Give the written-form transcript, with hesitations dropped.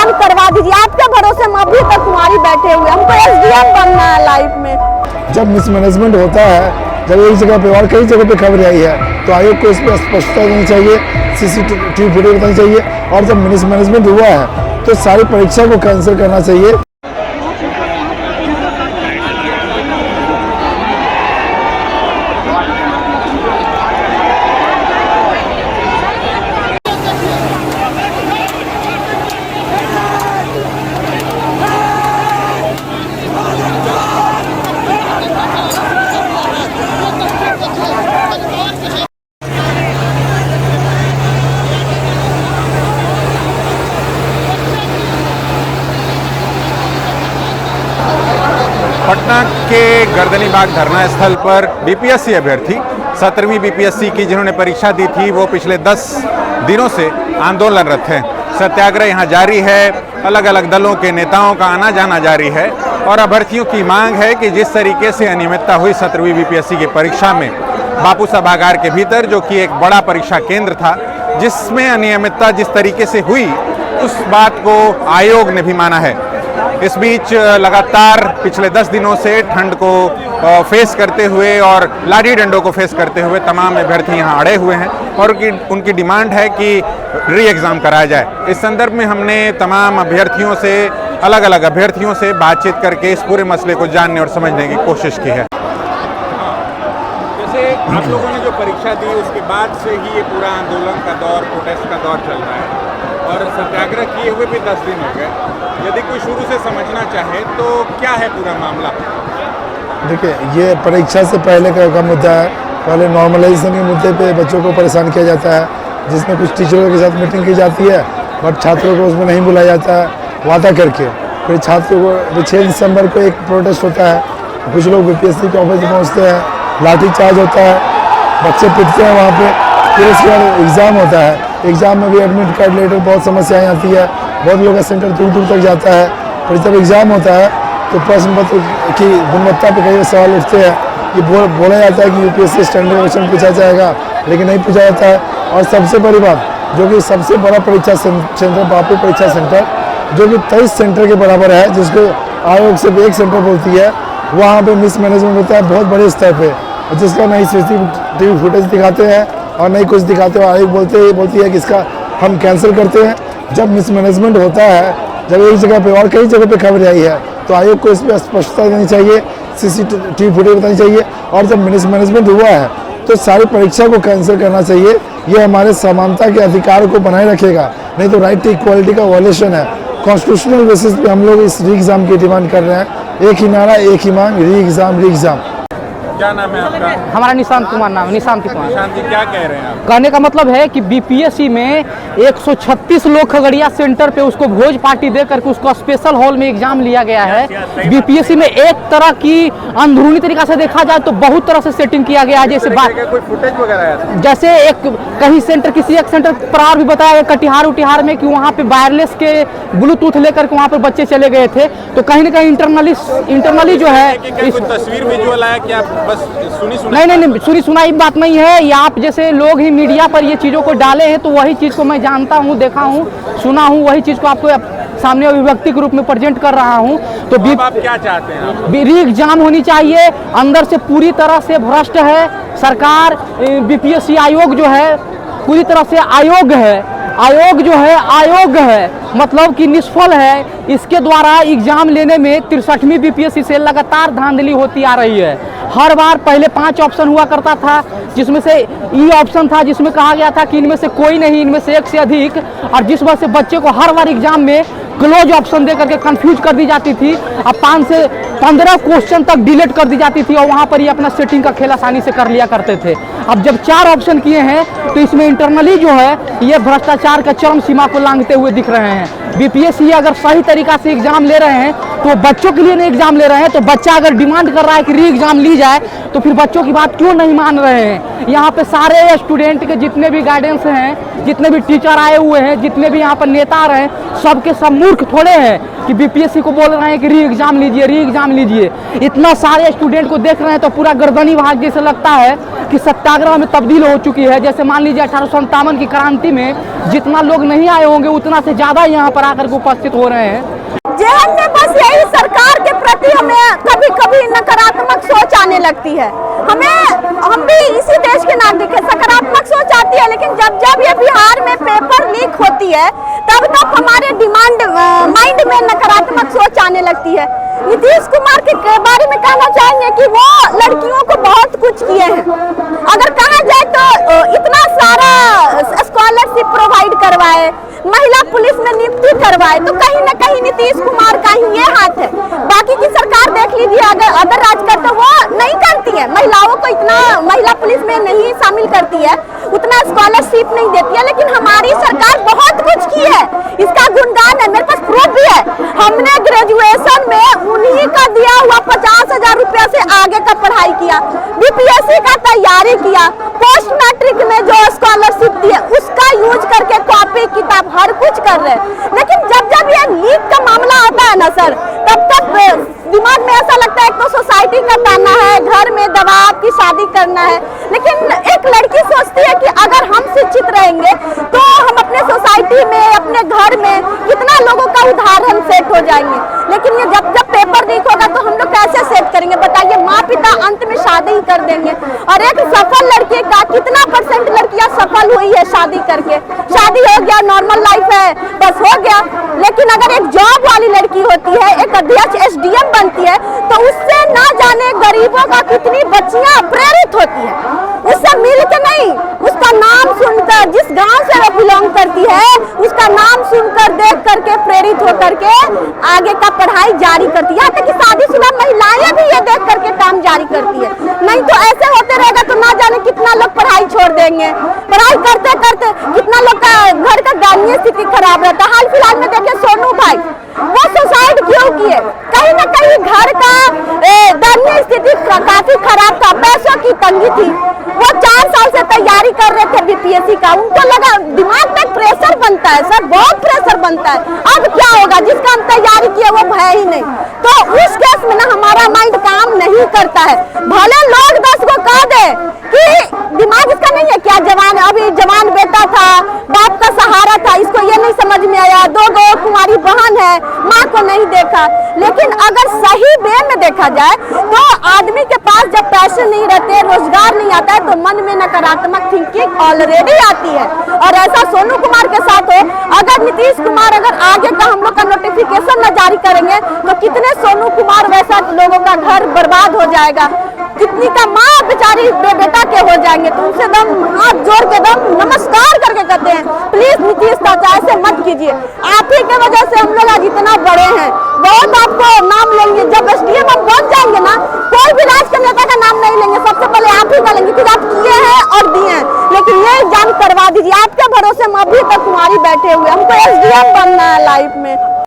Exam करवा दीजिए। आपके भरोसे हम अभी तक तुम्हारी बैठे हुए, हमको एसडीएम बनना है लाइफ में। जब मिसमैनेजमेंट होता है, जब एक जगह पे और कई जगह पे खबर आई है, तो आयोग को इस पर स्पष्टता देनी चाहिए, सीसीटीवी फुटेज बतानी चाहिए। और जब मिसमैनेजमेंट हुआ है तो सारी परीक्षा को कैंसिल करना चाहिए। पटना के गर्दनीबाग धरना स्थल पर बीपीएससी अभ्यर्थी 17वीं बीपीएससी की जिन्होंने परीक्षा दी थी, वो पिछले 10 दिनों से आंदोलनरत हैं। सत्याग्रह यहाँ जारी है, अलग अलग दलों के नेताओं का आना जाना जारी है और अभ्यर्थियों की मांग है कि जिस तरीके से अनियमितता हुई 17वीं बीपीएससी की परीक्षा में बापू सभागार के भीतर, जो कि एक बड़ा परीक्षा केंद्र था, जिसमें अनियमितता जिस तरीके से हुई, उस बात को आयोग ने भी माना है। इस बीच लगातार पिछले 10 दिनों से ठंड को फेस करते हुए और लाठी डंडों को फेस करते हुए तमाम अभ्यर्थी यहाँ अड़े हुए हैं और उनकी डिमांड है कि री एग्ज़ाम कराया जाए। इस संदर्भ में हमने तमाम अभ्यर्थियों से, अलग अलग अभ्यर्थियों से बातचीत करके इस पूरे मसले को जानने और समझने की कोशिश की है। जैसे आप लोगों ने जो परीक्षा दी, उसके बाद से ही ये पूरा आंदोलन का दौर, प्रोटेस्ट का दौर चल रहा है और सत्याग्रह किए हुए भी 10 दिन हो गए। यदि कोई शुरू से समझना चाहे तो क्या है पूरा मामला? देखिए, ये परीक्षा से पहले का मुद्दा है। पहले नॉर्मलाइजेशन के मुद्दे पे बच्चों को परेशान किया जाता है, जिसमें कुछ टीचरों के साथ मीटिंग की जाती है बट छात्रों को उसमें नहीं बुलाया जाता है वादा करके। फिर छात्रों को 6 दिसंबर को एक प्रोटेस्ट होता है, कुछ लोग बीपीएससी के ऑफिस पहुँचते हैं, लाठीचार्ज होता है, बच्चे पिटते हैं वहाँ पे। फिर उसके बाद एग्ज़ाम होता है। एग्ज़ाम में भी एडमिट कार्ड लेटर बहुत समस्याएं आती है, बहुत लोगों का सेंटर दूर दूर तक जाता है। फिर जब एग्ज़ाम होता है तो प्रश्न पत्र की गुणवत्ता पर कई सवाल उठते हैं कि बोला जाता है कि यूपीएससी स्टैंडर्ड क्वेश्चन पूछा जाएगा, लेकिन नहीं पूछा जाता है। और सबसे बड़ी बात, जो कि सबसे बड़ा परीक्षा सेंटर बापू परीक्षा सेंटर, जो कि 23 सेंटर के बराबर है, जिसको आयोग सिर्फ 1 सेंटर बोलती है, वहाँ पर मिसमैनेजमेंट होता है बहुत बड़े स्तर पर, जिसका नहीं सीसीटीवी फुटेज दिखाते हैं और नहीं कुछ दिखाते हो। आयोग बोलती है कि इसका हम कैंसिल करते हैं। जब मिसमैनेजमेंट होता है, जब एक जगह पे और कई जगह पे खबर आई है, तो आयोग को इस पर स्पष्टता देनी चाहिए, सीसीटीवी फुटेज बतानी चाहिए। और जब मिसमैनेजमेंट हुआ है तो सारी परीक्षा को कैंसिल करना चाहिए। ये हमारे समानता के अधिकार को बनाए रखेगा, नहीं तो राइट टू इक्वालिटी का वायलेशन है। कॉन्स्टिट्यूशनल बेसिस पे हम लोग इस री एग्ज़ाम की डिमांड कर रहे हैं। एक ही नारा, एक ही मांग, री एग्ज़ाम, री एग्ज़ाम। क्या नाम है आपका? हमारा निशांत कुमार नाम है। निशांत कुमार। निशांत जी, क्या कह रहे हैं आप? कहने का मतलब है कि बीपीएससी में 136 लोग खगड़िया सेंटर पे उसको भोज पार्टी दे करके उसको स्पेशल हॉल में एग्जाम लिया गया है। बीपीएससी में एक तरह की अंदरूनी तरीका से देखा जाए तो बहुत तरह से सेटिंग किया गया है। जैसे कोई फुटेज वगैरह, जैसे एक कहीं सेंटर, किसी एक सेंटर पर और भी बताया गया कटिहार उटिहार में कि वहाँ पे वायरलेस के ब्लूटूथ लेकर के वहाँ पर बच्चे चले गए थे। तो कहीं ना कहीं इंटरनली जो है तस्वीर विजुअल आया कि आप बस सुनी नहीं, सुनी सुनाई बात नहीं है। ये आप जैसे लोग ही मीडिया पर ये चीज़ों को डाले हैं, तो वही चीज़ को मैं जानता हूँ, देखा हूँ, सुना हूँ, वही चीज़ को आपको सामने अभिव्यक्ति के रूप में प्रेजेंट कर रहा हूँ। तो आप क्या चाहते हैं? री एग्जाम होनी चाहिए। अंदर से पूरी तरह से भ्रष्ट है सरकार। बीपीएससी आयोग जो है पूरी तरह से आयोग है, मतलब कि निष्फल है। इसके द्वारा एग्जाम लेने में 63वीं बीपीएससी से लगातार धांधली होती आ रही है। हर बार पहले 5 ऑप्शन हुआ करता था, जिसमें से ई ऑप्शन था, जिसमें कहा गया था कि इनमें से कोई नहीं, इनमें से एक से अधिक। और जिस वजह से बच्चे को हर बार एग्जाम में क्लोज ऑप्शन दे करके कंफ्यूज कर दी जाती थी। अब 5 से 15 क्वेश्चन तक डिलीट कर दी जाती थी और वहाँ पर ही अपना सेटिंग का खेल आसानी से कर लिया करते थे। अब जब 4 ऑप्शन किए हैं तो इसमें इंटरनली जो है ये भ्रष्टाचार का चरम सीमा को लांघते हुए दिख रहे हैं। बीपीएससी अगर सही तरीका से एग्जाम ले रहे हैं तो बच्चों के लिए नहीं एग्जाम ले रहे हैं। तो बच्चा अगर डिमांड कर रहा है कि री एग्जाम ली जाए, तो फिर बच्चों की बात क्यों नहीं मान रहे हैं? यहाँ पे सारे स्टूडेंट के जितने भी गाइडेंस हैं, जितने भी टीचर आए हुए हैं, जितने भी यहाँ पर नेता आ रहे हैं, सबके सब मूर्ख थोड़े हैं कि बीपीएससी को बोल रहे हैं कि री एग्जाम लीजिए, री एग्जाम लीजिए। इतना सारे स्टूडेंट को देख रहे हैं तो पूरा गर्दनी भाग जैसे लगता है कि सत्याग्रह में तब्दील हो चुकी है। जैसे मान लीजिए 1857 की क्रांति में जितना लोग नहीं आए होंगे उतना से ज़्यादा यहाँ पर आकर के उपस्थित हो रहे हैं। जेहन में बस यही सरकार के प्रति हमें कभी कभी नकारात्मक सोच आने लगती है। हम भी इसी देश के नागरिक हैं, सकारात्मक सोच आती है, लेकिन जब जब ये बिहार में पेपर लीक होती है तब तब हमारे माइंड में नकारात्मक सोच आने लगती है। नीतीश कुमार के बारे में कहना चाहेंगे कि वो लड़कियों को बहुत कुछ किए हैं। अगर कहा जाए तो इतना सारा स्कॉलरशिप प्रोवाइड करवाए, महिला पुलिस में नियुक्ति करवाए, तो कहीं ना कहीं नीतीश कुमार का ही ये हाथ है। बाकी की सरकार देख लीजिए, अगर राज करते वो नहीं करती है, महिलाओं को इतना महिला पुलिस में नहीं शामिल करती है, उतना स्कॉलरशिप नहीं देती है, लेकिन हमारी सरकार बहुत कुछ की है। इसका गुणगान है, मेरे पास प्रूफ भी है। हमने ग्रेजुएशन में उन्हीं का दिया हुआ 50,000 रुपया से आगे का पढ़ाई किया, बीपीएससी का तैयारी किया, पोस्ट मैट्रिक में जो स्कॉलरशिप दी है उसका यूज करके कॉपी किताब हर कुछ कर रहे हैं। लेकिन जब जब ये लीक का मामला आता है ना सर, तब तक दिमाग में ऐसा लगता है तो सोसाइटी का ताना है, घर में दबाव की शादी करना है। लेकिन एक लड़की सोचती है कि अगर हम शिक्षित रहेंगे तो हम अपने सोसाइटी में, अपने घर में कितना लोगों का उदाहरण सेट हो जाएंगे। लेकिन ये जब जब पेपर लीक होगा तो हम लोग कैसे सेट करेंगे बताइए? माँ पिता अंत में शादी ही कर देंगे। और एक सफल लड़की का कितना % लड़कियां सफल हुई है शादी करके? शादी हो गया, नॉर्मल लाइफ है, बस हो गया। लेकिन अगर एक जॉब वाली लड़की होती है, एक अध्यक्ष SDM बनती है, तो उससे ना जाने गरीबों का कितनी बच्चियां प्रेरित होती है। उससे मिल के नहीं, उसका नाम सुनकर, जिस गांव से वो बिलोंग करती है उसका नाम सुनकर, देख करके प्रेरित होकर के आगे का पढ़ाई जारी करती है। यहाँ तक कि शादीशुदा महिलाएं भी ये देख करके काम जारी करती है। नहीं तो ऐसे होते रहेगा तो ना जाने कितना लोग पढ़ाई छोड़ देंगे। पढ़ाई करते करते कितना लोग का घर का दयनीय स्थिति खराब रहता है। हाल फिलहाल में देखिए सोनू भाई, वो सुसाइड क्यों किए? कहीं ना कहीं घर का दयनीय स्थिति काफी खराब था, पैसों की तंगी थी। वो 4 साल से तैयारी कर रहे थे बीपीएससी का, उनको लगा दिमाग में प्रेशर बनता है सर, बहुत प्रेशर बनता है। अब क्या होगा? जिसका हम तैयारी किए वो है ही नहीं, तो उस केस में ना हमारा माइंड काम नहीं करता है। भले लोग 10 को कह दे कि दिमाग इसका नहीं है क्या, जवान अभी जवान बेटा था, बाप का सहारा था, इसको ये नहीं समझ में आया, 2 कुंवारी बहन है, माँ को नहीं देखा। लेकिन अगर सही वे में देखा जाए तो आदमी के पास जब पैसे नहीं रहते, रोजगार नहीं आता है, तो मन में नकारात्मक थिंकिंग ऑलरेडी आती है। और ऐसा सोनू कुमार के साथ हो, अगर नीतीश कुमार अगर आगे का हम लोग का नोटिफिकेशन न जारी करेंगे तो कितने सोनू कुमार वैसा लोगों का घर बर्बाद हो जाएगा, कितनी का माँ बेचारी बेटा के हो जाएंगे। तो उनसे दम हाथ जोड़ के दम नमस्कार करके कहते हैं, प्लीज नीतीश चाचा ऐसे मत कीजिए। आप ही के वजह से हम लोग आज इतना बड़े हैं। बहुत आपको नाम लेंगे, जब SDM हम पहुंच जाएंगे ना, कोई भी राज के नेता का नाम नहीं लेंगे, सबसे पहले आप ही का लेंगे, क्योंकि आप किए हैं और दिए हैं। लेकिन ये एग्जाम करवा दीजिए, आपके भरोसे हम अभी तक तुम्हारी बैठे हुए, हमको SDM बनना है लाइफ में।